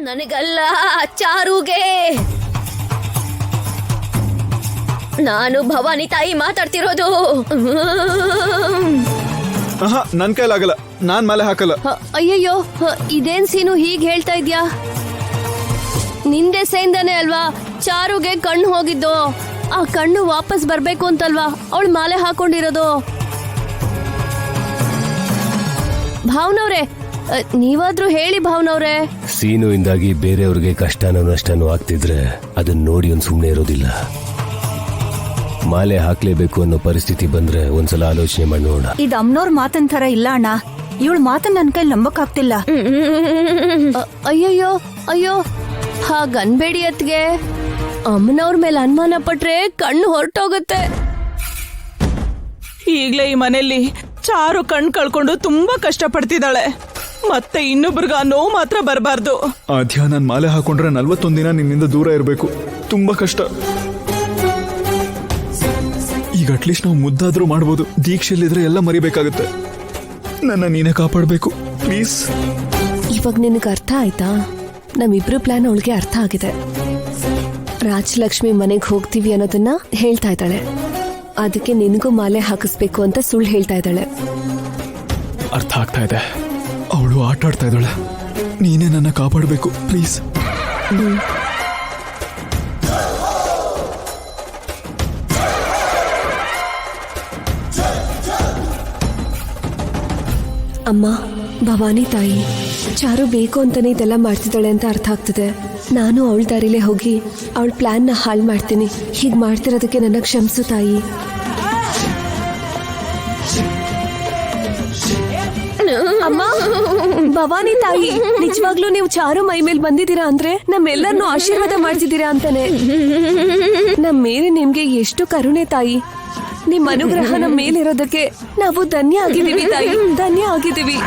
ನನಗಲ್ಲ, ಚಾರುಗೆ. ನಾನು ಭವಾನಿ ತಾಯಿ ಮಾತಾಡ್ತಿರೋದು. ನನ್ ಕೈಲಾಗಲ್ಲ, ನಾನ್ ಮೇಲೆ ಹಾಕಲ್ಲ. ಅಯ್ಯಯ್ಯೋ, ಇದೇನ್ ಸೀನು ಹೀಗ್ ಹೇಳ್ತಾ ಇದ್ಯಾ? ನಿಂದೆ ಸೇಂದಾನೆ ಅಲ್ವಾ ಚಾರುಗೆ ಕಣ್ಣು ಹೋಗಿದ್ದು. ಆ ಕಣ್ಣು ವಾಪಸ್ ಬರ್ಬೇಕು ಅಂತಲ್ವಾ ಅವಳು ಮಾಲೆ ಹಾಕೊಂಡಿರೋದು. ಭಾವನವ್ರೆ, ನೀವಾದ್ರೂ ಹೇಳಿ ಭಾವನವ್ರೆ. ಸೀನು ಇಂದಾಗಿ ಬೇರೆಯವ್ರಿಗೆ ಕಷ್ಟನೋ ನಷ್ಟನೋ ಆಗ್ತಿದ್ರೆ ಅದನ್ನ ನೋಡಿ ಒಂದ್ ಸುಮ್ನೆ ಇರೋದಿಲ್ಲ. ಮಾಲೆ ಹಾಕ್ಲೇಬೇಕು ಅನ್ನೋ ಪರಿಸ್ಥಿತಿ ಬಂದ್ರೆ ಒಂದ್ಸಲ ಆಲೋಚನೆ ಮಾಡಿ ನೋಡ. ಇದು ಅಮ್ಮನವ್ರ ಮಾತನ್ ತರ ಇಲ್ಲ ಅಣ್ಣ. ಇವಳು ಮಾತನ್ನ ನನ್ ಕೈ ನಂಬಕ್ ಆಗ್ತಿಲ್ಲ. ಅಯ್ಯಯ್ಯೋ ಅಯ್ಯೋ, ಹಾಗನ್ಬೇಡಿ ಅತ್ಗೆ. ಅಮ್ಮನವ್ರ ಮೇಲೆ ಅನುಮಾನ ಪಟ್ರೆ ಕಣ್ಣು ಹೊರಟೋಗುತ್ತೆ. ಈಗ್ಲೇ ಈ ಮನೆಯಲ್ಲಿ ಚಾರು ಕಣ್ ಕಳ್ಕೊಂಡು ತುಂಬಾ ಕಷ್ಟ ಪಡ್ತಿದ್ದಾಳೆ. ಮತ್ತೆ ಇನ್ನೊಬ್ರಿಗ ನೋವು ಮಾತ್ರ ಬರಬಾರ್ದು. ಆದ್ಯಾ, ನಾನ್ ಮಾಲೆ ಹಾಕೊಂಡ್ರೆ 41 ದಿನ ನಿನ್ನಿಂದ ದೂರ ಇರಬೇಕು. ತುಂಬಾ ಕಷ್ಟ. ಈಗ ಅಟ್ಲೀಸ್ಟ್ ನಾವು ಮುದ್ದಾದ್ರೂ ಮಾಡ್ಬೋದು. ದೀಕ್ಷೆಯಲ್ಲಿದ್ರೆ ಎಲ್ಲ ಮರಿಬೇಕಾಗುತ್ತೆ. ನನ್ನ ನೀನೇ ಕಾಪಾಡಬೇಕು ಪ್ಲೀಸ್. ಇವಾಗ ನಿನಗೆ ಅರ್ಥ ಆಯ್ತಾ? ನಮ್ಮಿಬ್ರು ಪ್ಲಾನ್ ಅವಳಿಗೆ ಅರ್ಥ ಆಗಿದೆ. ರಾಜಲಕ್ಷ್ಮಿ ಮನೆಗೆ ಹೋಗ್ತೀವಿ ಅನ್ನೋದನ್ನ ಹೇಳ್ತಾ ಇದ್ದಾಳೆ. ಅದಕ್ಕೆ ನಿನಗೂ ಮಾಲೆ ಹಾಕಿಸ್ಬೇಕು ಅಂತ ಸುಳ್ಳು ಹೇಳ್ತಾ ಇದ್ದಾಳೆ. ಅರ್ಥ ಆಗ್ತಾ ಇದೆ. ಅವಳು ಆಟ ಆಡ್ತಾ ಇದ್ದಾಳೆ. ನೀನೇ ನನ್ನ ಕಾಪಾಡಬೇಕು ಪ್ಲೀಸ್. ಅಮ್ಮ, ಭವಾನಿ ತಾಯಿ, ಚಾರು ಬೇಕು ಅಂತಾನೆ ಇದೆಲ್ಲ ಮಾಡ್ತಿದ್ದಾಳೆ ಅಂತ ಅರ್ಥ ಆಗ್ತದೆ. ನಾನು ಅವಳ ದಾರಿಲೇ ಹೋಗಿ ಅವಳ ಪ್ಲಾನ್ನ ಹಾಳು ಮಾಡ್ತೀನಿ. ಹೀಗೆ ಮಾಡ್ತಿರೋದಕ್ಕೆ ನನ್ನ ಕ್ಷಮಿಸು ತಾಯಿ. ಅಮ್ಮ, ಭವಾನಿ ತಾಯಿ, ನಿಜವಾಗ್ಲೂ ನೀವು ಚಾರು ಮೈ ಮೇಲೆ ಬಂದಿದ್ದೀರಾ ಅಂದ್ರೆ ನಮ್ಮೆಲ್ಲರನ್ನು ಆಶೀರ್ವಾದ ಮಾಡ್ತಿದ್ದೀರಾ ಅಂತಾನೆ. ನಮ್ಮ ಮೇಲೆ ನಿಮ್ಗೆ ಎಷ್ಟು ಕರುಣೆ ತಾಯಿ. ನಿಮ್ ಅನುಗ್ರಹ ನಮ್ಮ ಮೇಲಿರೋದಕ್ಕೆ ನಾವು ಧನ್ಯ ಆಗಿದ್ದೀವಿ ತಾಯಿ, ಧನ್ಯ ಆಗಿದ್ದೀವಿ.